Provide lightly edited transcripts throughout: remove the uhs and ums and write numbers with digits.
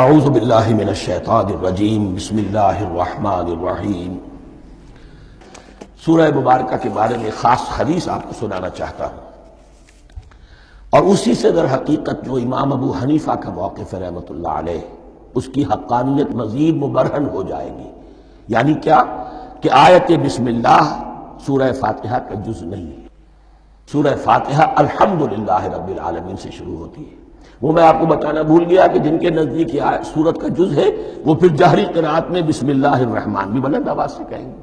اعوذ باللہ من الشیطان الرجیم بسم اللہ الرحمن الرحیم۔ سورہ مبارکہ کے بارے میں خاص حدیث آپ کو سنانا چاہتا ہوں، اور اسی سے در حقیقت جو امام ابو حنیفہ کا موقف ہے رحمۃ اللہ علیہ، اس کی حقانیت مزید مبرہن ہو جائے گی۔ یعنی کیا کہ آیت بسم اللہ سورہ فاتحہ کا جز نہیں ہے۔ سورہ فاتحہ الحمدللہ رب العالمین سے شروع ہوتی ہے۔ وہ میں آپ کو بتانا بھول گیا کہ جن کے نزدیک یہ سورت کا جز ہے وہ پھر جہری قرات میں بسم اللہ الرحمن بھی بلند آواز سے کہیں گے،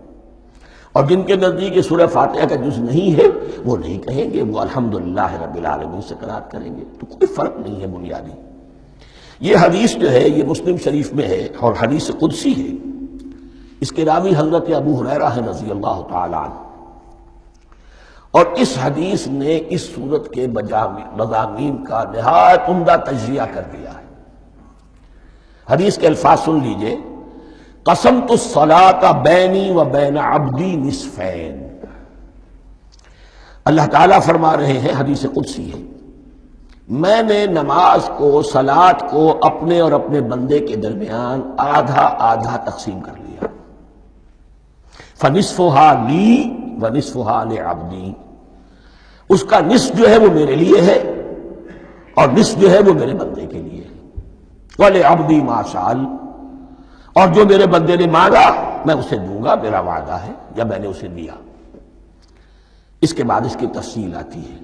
اور جن کے نزدیک یہ سورہ فاتحہ کا جز نہیں ہے وہ نہیں کہیں گے، وہ الحمدللہ رب العالمین سے قرات کریں گے۔ تو کوئی فرق نہیں ہے بنیادی۔ یہ حدیث جو ہے یہ مسلم شریف میں ہے اور حدیث قدسی ہے۔ اس کے راوی حضرت ابو ہریرہ ہے رضی اللہ تعالی عنہ، اور اس حدیث نے اس سورت کے مضامین کا نہایت عمدہ تجزیہ کر دیا ہے۔ حدیث کے الفاظ سن لیجئے: قسمت الصلاۃ بینی و بین عبدی نصفین۔ اللہ تعالیٰ فرما رہے ہیں، حدیث قدسی ہے، میں نے نماز کو، صلاۃ کو اپنے اور اپنے بندے کے درمیان آدھا آدھا تقسیم کر لیا۔ فنصفها لی ونصفها لعبدی، اس کا نصف جو ہے وہ میرے لیے ہے اور نصف جو ہے وہ میرے بندے کے لیے ہے۔ وَلِعَبْدِي مَا سَأَلَ، اور جو میرے بندے نے مانگا میں اسے دوں گا، میرا وعدہ ہے، یا میں نے اسے دیا۔ اس کے بعد اس کی تفصیل آتی ہے۔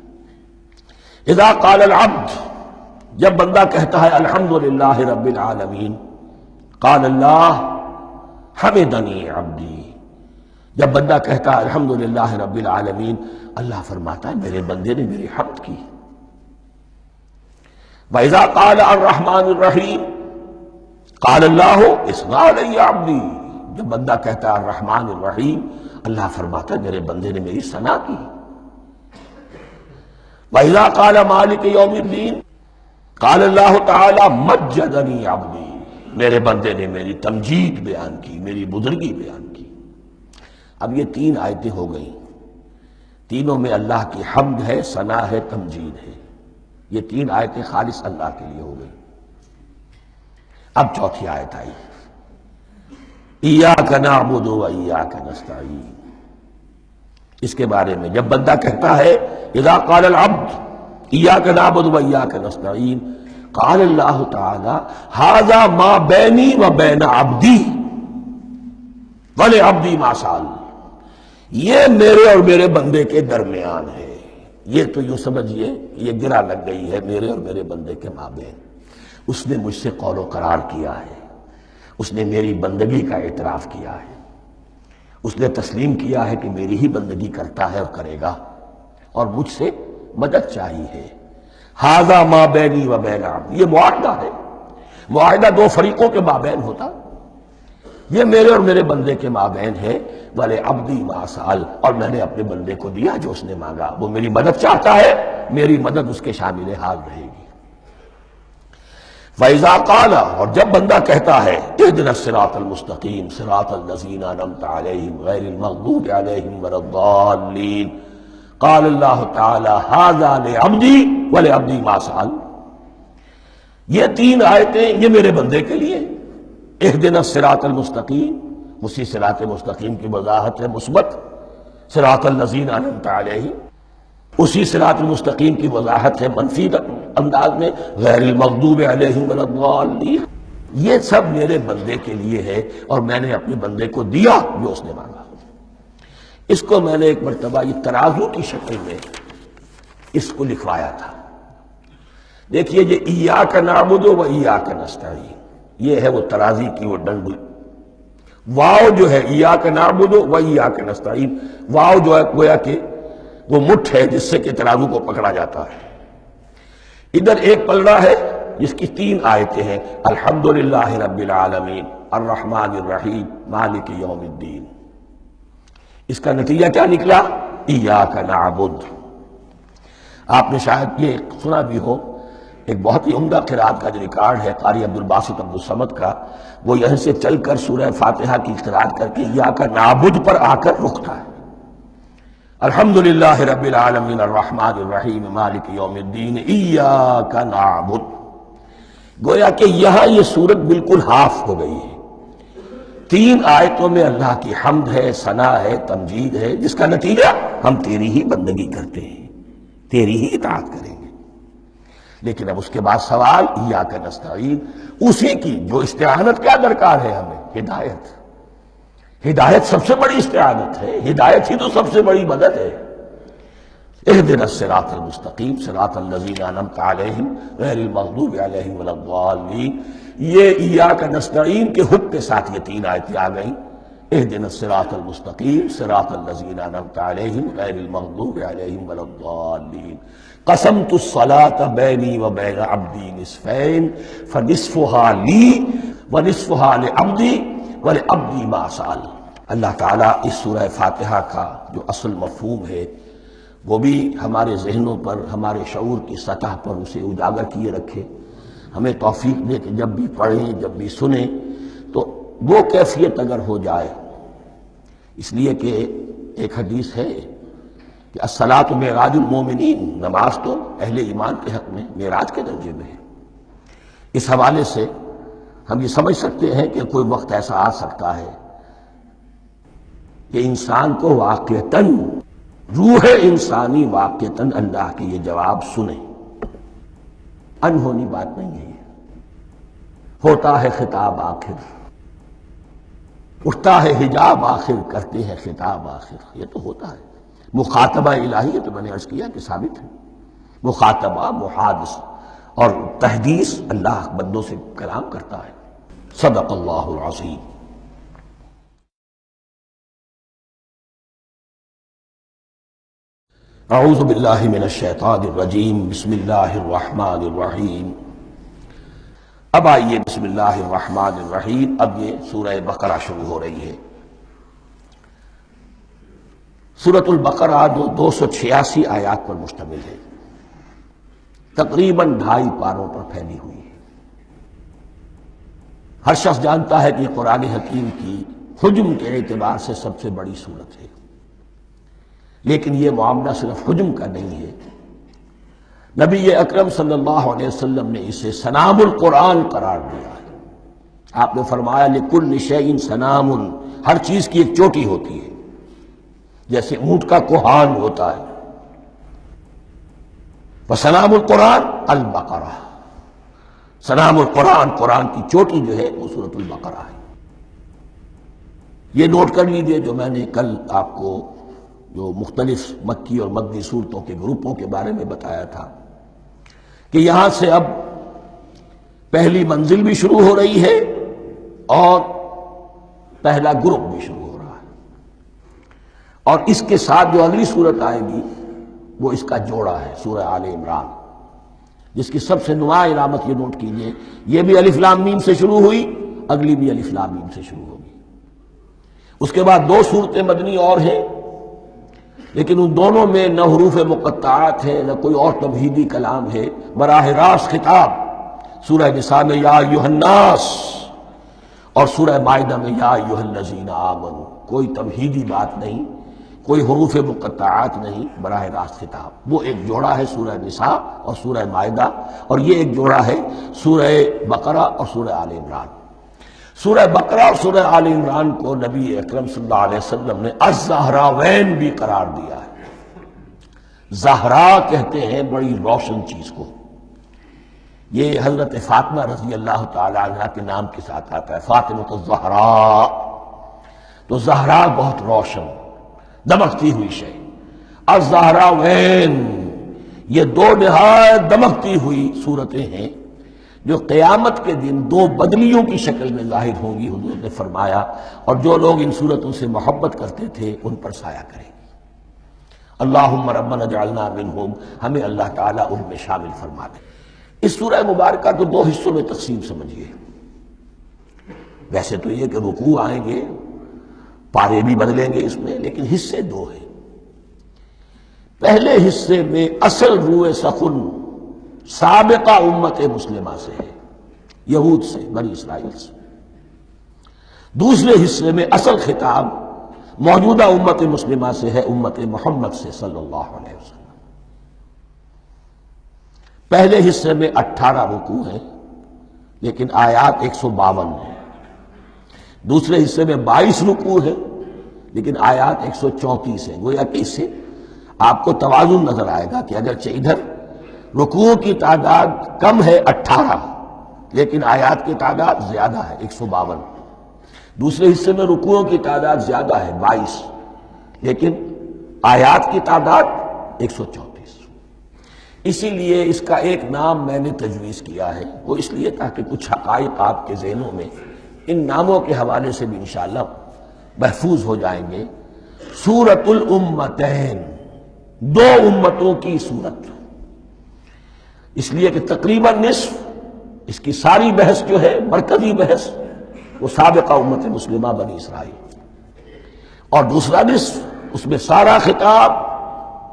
اذا قال العبد، جب بندہ کہتا ہے الحمدللہ رب العالمین، قال اللہ حمدنی عبدی، جب بندہ کہتا ہے الحمدللہ رب العالمین، اللہ فرماتا ہے میرے بندے نے میری حمد کی۔ وَإِذَا قَالَ الرَّحْمَنُ الرَّحِيمُ قَالَ اللَّهُ اثْنَى عَلَيَّ عَبْدِي، جب بندہ کہتا ہے الرحمن الرحیم، اللہ فرماتا ہے میرے بندے نے میری ثنا کی۔ وَإِذَا قَالَ مَالِكِ يَوْمِ الدِّينِ قَالَ اللَّهُ تَعَالَى مَجَّدَنِي عَبْدِي، میرے بندے نے میری تمجید بیان کی، میری بزرگی بیان کی۔ اب یہ تین آیتیں ہو گئیں، تینوں میں اللہ کی حمد ہے، ثنا ہے، تمجید ہے۔ یہ تین آیتیں خالص اللہ کے لیے ہو گئی۔ اب چوتھی آیت آئی، ایاک نعبد و ایاک نستعین۔ اس کے بارے میں جب بندہ کہتا ہے اذا قال العبد ایاک نعبد و ایاک نستعین، قال اللہ تعالی ھذا ما بینی و بین عبدی ولعبدی ما سأل، یہ میرے اور میرے بندے کے درمیان ہے۔ یہ تو یوں سمجھیے یہ گرہ لگ گئی ہے میرے اور میرے بندے کے مابین۔ اس نے مجھ سے قول و قرار کیا ہے، اس نے میری بندگی کا اعتراف کیا ہے، اس نے تسلیم کیا ہے کہ میری ہی بندگی کرتا ہے اور کرے گا، اور مجھ سے مدد چاہیے ہے۔ ھذا ما بینی و بین عبدی، یہ معاہدہ ہے، معاہدہ دو فریقوں کے مابین ہوتا، یہ میرے اور میرے بندے کے مابین ہے۔ وَلِعَبْدِي مَا سَأَلَ، اور میں نے اپنے بندے کو دیا جو اس نے مانگا۔ وہ میری مدد چاہتا ہے، میری مدد اس کے شامل حال رہے گی۔ فَإِذَا قَالَ، اور جب بندہ کہتا ہے اهْدِنَا الصِّرَاطَ الْمُسْتَقِيمَ صِرَاطَ الَّذِينَ أَنْعَمْتَ عَلَيْهِمْ غَيْرِ الْمَغْضُوبِ عَلَيْهِمْ وَلَا الضَّالِّينَ، قَالَ اللَّهُ تَعَالَى هَذَا لِعَبْدِي وَلِعَبْدِي مَا سَأَلَ۔ یہ تین آیتیں یہ میرے بندے کے لیے، اهْدِنَا الصِّرَاطَ الْمُسْتَقِيمَ، اسی صراط مستقیم کی وضاحت ہے مثبت، صراط الذین انعمت علیہم، اسی صراط المستقیم کی وضاحت ہے منفی انداز میں، غیر المغضوب علیہم ولا الضالین۔ یہ سب میرے بندے کے لیے ہے، اور میں نے اپنے بندے کو دیا جو اس نے مانگا۔ اس کو میں نے ایک مرتبہ یہ ترازو کی شکل میں اس کو لکھوایا تھا۔ دیکھیے یہ ایاک نعبد و ایاک نستعین، یہ ہے وہ ترازی کی وہ ڈنڈی۔ واو جو ہے ایاک نعبد و ایاک نستعین، واو جو ہے گویا کہ وہ مٹھ ہے جس سے کہ ترازو کو پکڑا جاتا ہے۔ ادھر ایک پلڑا ہے جس کی تین آیتیں ہیں، الحمدللہ رب العالمین الرحمن الرحیم مالک یوم الدین۔ اس کا نتیجہ کیا نکلا؟ ایاک نعبد۔ آپ نے شاید یہ سنا بھی ہو، ایک بہت ہی عمدہ قرات کا جو ریکارڈ ہے قاری عبدالباسط عبدالصمد کا، وہ یہاں سے چل کر سورہ فاتحہ کی قرات کر کے ایاک نعبد پر آ کر رکتا ہے۔ الحمدللہ رب العالمین الرحمن الرحیم مالک یوم الدین ایاک نعبد، گویا کہ یہاں یہ صورت بالکل ہاف ہو گئی ہے۔ 3 آیتوں میں اللہ کی حمد ہے، ثنا ہے، تمجید ہے، جس کا نتیجہ ہم تیری ہی بندگی کرتے ہیں، تیری ہی اطاعت کریں گے۔ لیکن اب اس کے بعد سوال ایاک نستعین، اسی کی جو استعانت کیا درکار ہے ہمیں؟ ہدایت۔ ہدایت سب سے بڑی استعانت ہے، ہدایت ہی تو سب سے بڑی مدد ہے۔ اہدنا الصراط المستقیم صراط الذین انعمت علیہم غیر المغضوب علیہم ولا الضالین۔ یہ ایاک نستعین کے حکم کے ساتھ یہ 3 آیتیں آ گئیں۔ اہدنا الصراط المستقیم صراط الذین انعمت علیہم غیر المغضوب علیہم ولا الضالین۔ قسمت الصلاۃ بینی وبین عبدی نصفین فنصفها لی ونصفها لعبدی ولعبدی ما سأل۔ اللہ تعالیٰ اس سورہ فاتحہ کا جو اصل مفہوم ہے وہ بھی ہمارے ذہنوں پر، ہمارے شعور کی سطح پر اسے اجاگر کیے رکھے، ہمیں توفیق دے کہ جب بھی پڑھیں، جب بھی سنیں تو وہ کیفیت اگر ہو جائے۔ اس لیے کہ ایک حدیث ہے کہ الصلاۃ معراج المومنین، نماز تو اہل ایمان کے حق میں معراج کے درجے میں ہے۔ اس حوالے سے ہم یہ سمجھ سکتے ہیں کہ کوئی وقت ایسا آ سکتا ہے کہ انسان کو واقعتاً، روح انسانی واقعتاً اللہ کے یہ جواب سنے۔ انہونی بات نہیں ہے یہ، ہوتا ہے خطاب آخر، اٹھتا ہے حجاب آخر، کرتے ہیں خطاب آخر، یہ تو ہوتا ہے۔ مخاطبہ الہی ہے، تو میں نے عرض کیا کہ ثابت ہے، مخاطبہ، محادث اور تحدیث اللہ بندوں سے کلام کرتا ہے۔ صدق اللہ العظیم۔ اعوذ باللہ من الشیطان الرجیم، بسم اللہ الرحمن الرحیم۔ اب آئیے بسم اللہ الرحمن الرحیم، اب یہ سورہ بقرہ شروع ہو رہی ہے۔ سورۃ البقرہ جو 286 آیات پر مشتمل ہے، تقریباً 2.5 پاروں پر پھیلی ہوئی ہے۔ ہر شخص جانتا ہے کہ یہ قرآن حکیم کی حجم کے اعتبار سے سب سے بڑی سورت ہے، لیکن یہ معاملہ صرف حجم کا نہیں ہے۔ نبی اکرم صلی اللہ علیہ وسلم نے اسے سنام القرآن قرار دیا ہے۔ آپ نے فرمایا لکل شیء سنام، ہر چیز کی ایک چوٹی ہوتی ہے، جیسے اونٹ کا کوہان ہوتا ہے۔ وسنام القرآن البقرہ، سنام القرآن، قرآن کی چوٹی جو ہے وہ سورۃ البقرہ ہے۔ یہ نوٹ کر لیجئے جو میں نے کل آپ کو جو مختلف مکی اور مدنی صورتوں کے گروپوں کے بارے میں بتایا تھا کہ یہاں سے اب پہلی منزل بھی شروع ہو رہی ہے اور پہلا گروپ بھی شروع ہو رہا ہے، اور اس کے ساتھ جو اگلی صورت آئے گی وہ اس کا جوڑا ہے، سورہ آل عمران، جس کی سب سے نمایاں علامت یہ نوٹ کیجئے، یہ بھی الف لام میم سے شروع ہوئی، اگلی بھی الف لام میم سے شروع ہوگی۔ اس کے بعد 2 صورتیں مدنی اور ہیں، لیکن ان دونوں میں نہ حروف مقطعات ہے، نہ کوئی اور تمہیدی کلام ہے، براہ راست خطاب۔ سورہ نساء میں یا ایھا الناس اور سورہ مائدہ میں یا ایھا الذین آمنوا، کوئی تمہیدی بات نہیں، کوئی حروف مقطعات نہیں، براہ راست خطاب۔ وہ ایک جوڑا ہے سورہ نساء اور سورہ مائدہ، اور یہ ایک جوڑا ہے سورہ بقرہ اور سورہ آل عمران۔ سورہ بقرہ اور سورہ آل عمران کو نبی اکرم صلی اللہ علیہ وسلم نے الزہراوین بھی قرار دیا ہے۔ زہرا کہتے ہیں بڑی روشن چیز کو، یہ حضرت فاطمہ رضی اللہ تعالی عنہا کے نام کے ساتھ آتا ہے، فاطمۃ الزہراء، تو زہرا بہت روشن، دمکتی ہوئی شے۔ الزہراوین، یہ 2 نہایت دمکتی ہوئی صورتیں ہیں جو قیامت کے دن 2 بدلیوں کی شکل میں ظاہر ہوں گی، حضور نے فرمایا، اور جو لوگ ان صورتوں سے محبت کرتے تھے ان پر سایہ کریں گے۔ اللہم ربنا اجعلنا منہم، ہمیں اللہ تعالیٰ ان میں شامل فرما دے۔ اس سورہ مبارکہ کو 2 حصوں میں تقسیم سمجھیے۔ ویسے تو یہ کہ رکوع آئیں گے، پارے بھی بدلیں گے اس میں، لیکن حصے 2 ہیں۔ پہلے حصے میں اصل روح سخن سابقہ امت مسلمہ سے ہے، یہود سے، بنی اسرائیل سے۔ دوسرے حصے میں اصل خطاب موجودہ امت مسلمہ سے ہے، امت محمد سے صلی اللہ علیہ وسلم۔ پہلے حصے میں 18 رکوع ہیں، لیکن آیات 152 ہیں. دوسرے حصے میں 22 رکوع ہے لیکن آیات 134 ہیں. گویا کہ اس سے آپ کو توازن نظر آئے گا کہ اگرچہ ادھر رکوع کی تعداد کم ہے 18 لیکن آیات کی تعداد زیادہ ہے 152. دوسرے حصے میں رکوعوں کی تعداد زیادہ ہے 22 لیکن آیات کی تعداد 134. اسی لیے اس کا ایک نام میں نے تجویز کیا ہے، وہ اس لیے تاکہ کچھ حقائق آپ کے ذہنوں میں ان ناموں کے حوالے سے بھی انشاءاللہ محفوظ ہو جائیں گے. سورۃ الامتین، دو امتوں کی سورت، اس لیے کہ تقریباً نصف اس کی ساری بحث جو ہے، مرکزی بحث، وہ سابقہ امت مسلمہ بنی اسرائیل، اور دوسرا نصف اس میں سارا خطاب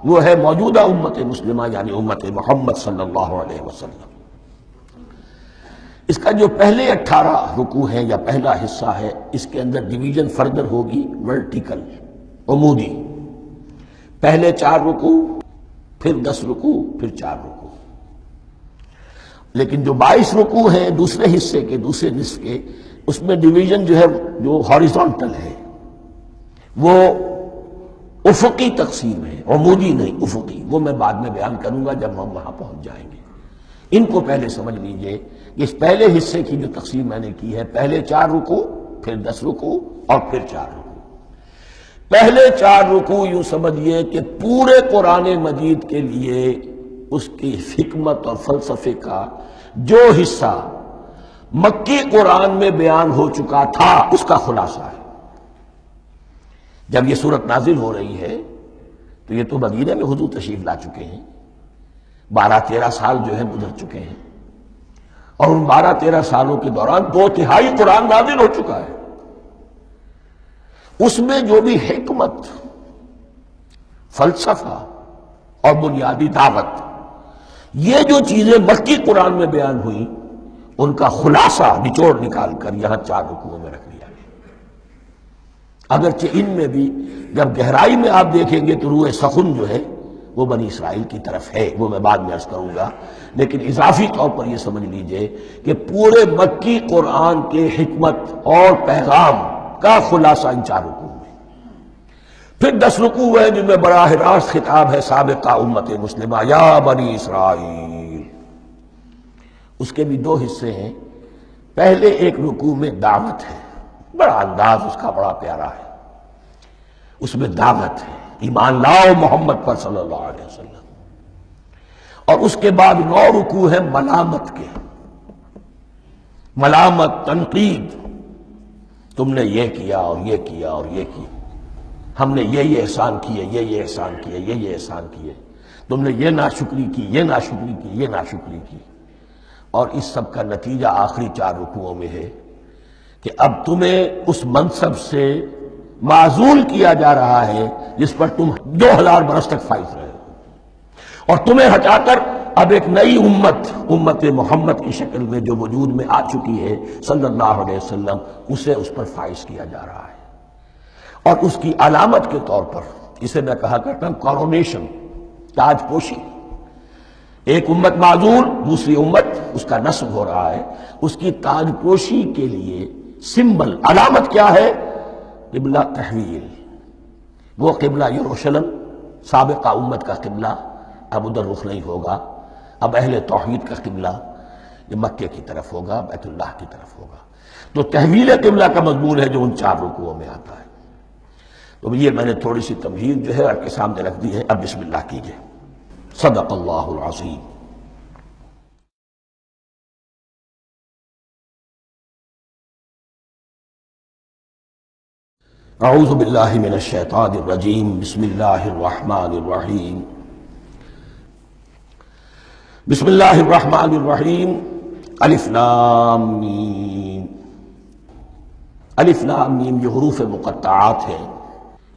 وہ ہے موجودہ امت مسلمہ یعنی امت محمد صلی اللہ علیہ وسلم. اس کا جو پہلے 18 رکوع ہیں یا پہلا حصہ ہے، اس کے اندر ڈویژن فردر ہوگی ورٹیکل، عمودی. پہلے 4 رکوع، پھر 10 رکوع، پھر 4 رکوع. لیکن جو 22 رکوع ہیں دوسرے حصے کے، دوسرے نصف کے، اس میں ڈویژن جو ہے جو ہاریزونٹل ہے، وہ افقی تقسیم ہے، عمودی نہیں، افقی. وہ میں بعد میں بیان کروں گا جب ہم وہاں پہنچ جائیں گے. ان کو پہلے سمجھ لیجئے کہ اس پہلے حصے کی جو تقسیم میں نے کی ہے، پہلے 4 رکوع، پھر 10 رکوع اور پھر 4 رکوع. پہلے 4 رکوع یوں سمجھیے کہ پورے قرآن مجید کے لیے اس کی حکمت اور فلسفے کا جو حصہ مکی قرآن میں بیان ہو چکا تھا اس کا خلاصہ ہے. جب یہ سورت نازل ہو رہی ہے تو یہ تو مدینہ میں حضور تشریف لا چکے ہیں، 12-13 سال جو ہے گزر چکے ہیں، اور ان 12-13 سالوں کے دوران 2/3 قرآن نازل ہو چکا ہے. اس میں جو بھی حکمت، فلسفہ اور بنیادی دعوت، یہ جو چیزیں مکی قرآن میں بیان ہوئیں، ان کا خلاصہ نچوڑ نکال کر یہاں 4 رکوعوں میں رکھ لیا گیا. اگرچہ ان میں بھی جب گہرائی میں آپ دیکھیں گے تو روح سخن جو ہے وہ بنی اسرائیل کی طرف ہے، وہ میں بعد میں عرض کروں گا. لیکن اضافی طور پر یہ سمجھ لیجئے کہ پورے مکی قرآن کے حکمت اور پیغام کا خلاصہ ان 4 رکوع میں. پھر 10 رکوع ہے جن میں براہ راست خطاب ہے سابقہ امت مسلمہ، یا بنی اسرائیل. اس کے بھی 2 حصے ہیں. پہلے ایک رکوع میں دعوت ہے، بڑا انداز اس کا بڑا پیارا ہے. اس میں دعوت ہے، ایمان لاؤ محمد پر صلی اللہ علیہ وسلم. اور اس کے بعد 9 رکوع ہیں ملامت کے، ملامت، تنقید. تم نے یہ کیا اور یہ کیا اور یہ کیا، ہم نے یہ احسان کیے، یہ احسان کیے، یہ احسان کیے، تم نے یہ ناشکری کی، یہ ناشکری کی، یہ ناشکری کی. اور اس سب کا نتیجہ آخری 4 رکوعوں میں ہے کہ اب تمہیں اس منصب سے معزول کیا جا رہا ہے جس پر تم 2000 برس تک فائز رہے ہو، اور تمہیں ہٹا کر اب ایک نئی امت محمد کی شکل میں جو وجود میں آ چکی ہے صلی اللہ علیہ وسلم، اسے اس پر فائز کیا جا رہا ہے. اور اس کی علامت کے طور پر اسے میں کہا کرتا ہوں کورونیشن، تاج پوشی. ایک امت معزول، دوسری امت اس کا نصب ہو رہا ہے. اس کی تاج پوشی کے لیے سمبل، علامت کیا ہے؟ قبلہ تحویل. وہ قبلہ یروشلم، سابقہ امت کا قبلہ اب ادھر رخ نہیں ہوگا. اب اہل توحید کا قبلہ یہ مکے کی طرف ہوگا، بیت اللہ کی طرف ہوگا. تو تحویل قبلہ کا مضمون ہے جو ان 4 رکوعوں میں آتا ہے. تو یہ میں نے تھوڑی سی تمہید جو ہے آپ کے سامنے رکھ دی ہے. اب بسم اللہ کیجئے. صدق اللہ العظیم. اعوذ باللہ من الشیطان الرجیم. بسم اللہ الرحمن الرحیم. بسم اللہ الرحمن الرحیم. الف لام میم. الف لام میم یہ حروف مقطعات ہیں،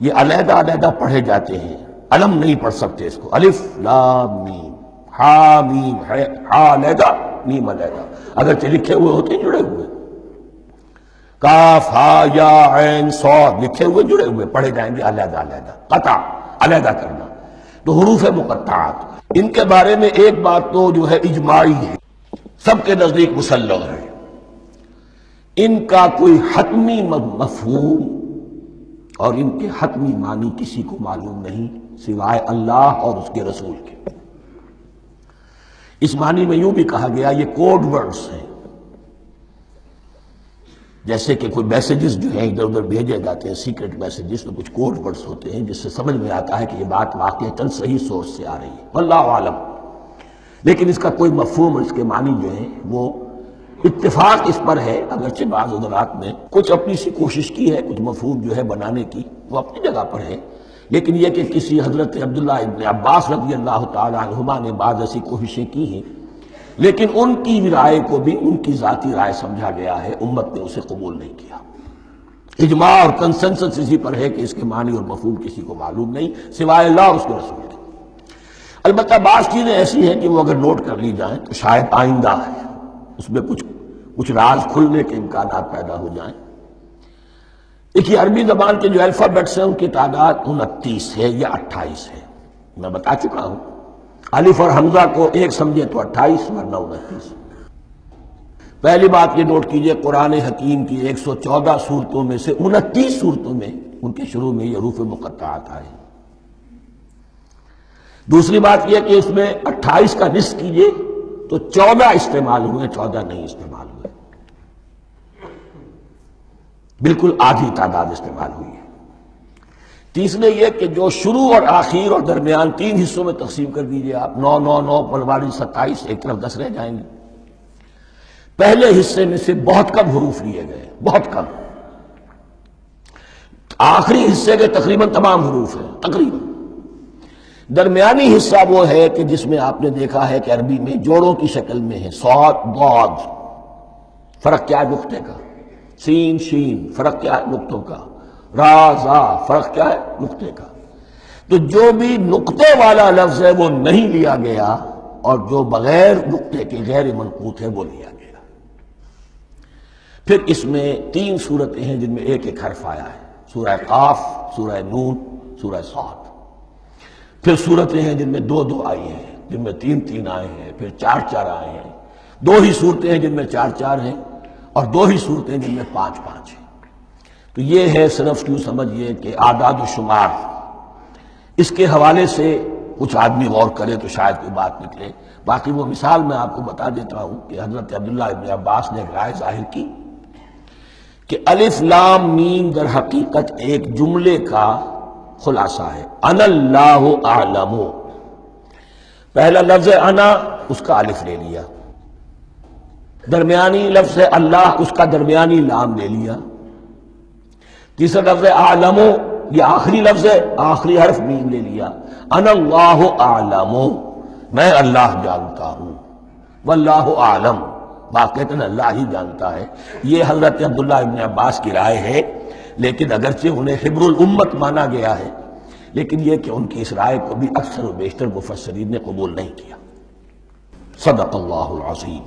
یہ علیحدہ علیحدہ پڑھے جاتے ہیں، علم نہیں پڑھ سکتے اس کو. الف لام میم، ہا میم ہے، ہا علیحدہ میم علیحدہ، اگرچہ لکھے ہوئے ہوتے ہیں جڑے ہوئے. کاف ہا یا عین صاد لکھے ہوئے جڑے ہوئے، پڑھے جائیں گے علیحدہ علیحدہ، قطع علیحدہ کرنا. تو حروف مقطعات، ان کے بارے میں ایک بات تو جو ہے اجماعی ہے، سب کے نزدیک مسلم ہے. ان کا کوئی حتمی مفہوم اور ان کے حتمی معنی کسی کو معلوم نہیں سوائے اللہ اور اس کے رسول کے۔ اس معنی میں یوں بھی کہا گیا یہ کوڈ ورڈز ہیں، جیسے کہ کوئی میسیجز جو ہیں ادھر ادھر بھیجے جاتے ہیں سیکرٹ میسیجز، تو کچھ کوڈ ورڈز ہوتے ہیں جس سے سمجھ میں آتا ہے کہ یہ بات واقعتاً صحیح سورس سے آ رہی ہے، واللہ عالم۔ لیکن اس کا کوئی مفہوم اور اس کے معنی جو ہیں وہ اتفاق اس پر ہے، اگرچہ بعض حضرات نے کچھ اپنی سی کوشش کی ہے کچھ مفہوم جو ہے بنانے کی، وہ اپنی جگہ پر ہے، لیکن یہ کہ کسی حضرت عبداللہ ابن عباس رضی اللہ تعالی عنہما نے بعض ایسی کوششیں کی ہیں، لیکن ان کی رائے کو بھی ان کی ذاتی رائے سمجھا گیا ہے، امت نے اسے قبول نہیں کیا۔ اجماع اور کنسنسس اسی پر ہے کہ اس کے معنی اور مفہوم کسی کو معلوم نہیں سوائے اللہ اور اس کے رسول کے۔ البتہ بعض چیزیں ایسی ہیں کہ وہ اگر نوٹ کر لی جائیں تو شاید آئندہ ہے اس میں کچھ راز کھلنے کے امکانات پیدا ہو جائیں۔ دیکھیے عربی زبان کے جو الفابیٹس ہیں ان کی تعداد 29 ہے یا 28 ہے، میں بتا چکا ہوں۔ الف اور حمزہ کو ایک سمجھے تو 28 ورنہ 29۔ پہلی بات یہ نوٹ کیجئے قرآن حکیم کی 114 صورتوں میں سے 29 صورتوں میں ان کے شروع میں یہ حروف مقطعات آئے۔ دوسری بات یہ کہ اس میں 28 کا نصف کیجئے تو 14 استعمال ہوئے، 14 نہیں استعمال ہوئے، بالکل آدھی تعداد استعمال ہوئی ہے۔ تیسرے یہ کہ جو شروع اور آخر اور درمیان 3 حصوں میں تقسیم کر دیجئے آپ، 9 9 9 پلواری 27، ایک طرف 10 رہ جائیں گے۔ پہلے حصے میں سے بہت کم حروف لیے گئے، بہت کم۔ آخری حصے کے تقریباً تمام حروف ہیں، تقریباً۔ درمیانی حصہ وہ ہے کہ جس میں آپ نے دیکھا ہے کہ عربی میں جوڑوں کی شکل میں ہے، صاد ضاد، فرق کیا ہے نقطے کا، سین شین، فرق کیا ہے نقطوں کا، را زا، فرق کیا ہے نقطے کا۔ تو جو بھی نقطے والا لفظ ہے وہ نہیں لیا گیا، اور جو بغیر نقطے کے غیر منقوط ہے وہ لیا گیا۔ پھر اس میں 3 صورتیں ہیں جن میں ایک ایک حرف آیا ہے، سورہ قاف، سورہ نون، سورہ صاد۔ پھر صورتیں ہیں جن میں 2 2 آئی ہیں، جن میں 3 3 آئے ہیں، پھر 4 4 آئے ہیں، 2 ہی صورتیں ہیں جن میں 4 4 ہیں، اور 2 ہی صورتیں جن میں 5 5 ہیں۔ تو یہ ہے صرف کیوں سمجھیے کہ اعداد و شمار۔ اس کے حوالے سے کچھ آدمی غور کرے تو شاید کوئی بات نکلے۔ باقی وہ مثال میں آپ کو بتا دیتا ہوں کہ حضرت عبداللہ ابن عباس نے ایک رائے ظاہر کی کہ الف لام میم در حقیقت ایک جملے کا خلاصہ ہے، انا اللہ اعلم۔ پہلا لفظ انا، اس کا الف لے لیا، درمیانی لفظ اللہ، اس کا درمیانی لام لے لیا، تیسرا لفظ اعلم، یہ آخری لفظ ہے، آخری حرف میم لے لیا، انا اللہ اعلم، میں اللہ جانتا ہوں، واللہ اعلم، واقعتاً اللہ ہی جانتا ہے۔ یہ حضرت عبداللہ ابن عباس کی رائے ہے، لیکن اگرچہ انہیں حبر الامت مانا گیا ہے، لیکن یہ کہ ان کی اس رائے کو بھی اکثر و بیشتر مفسرین نے قبول نہیں کیا۔ صدق اللہ العظیم۔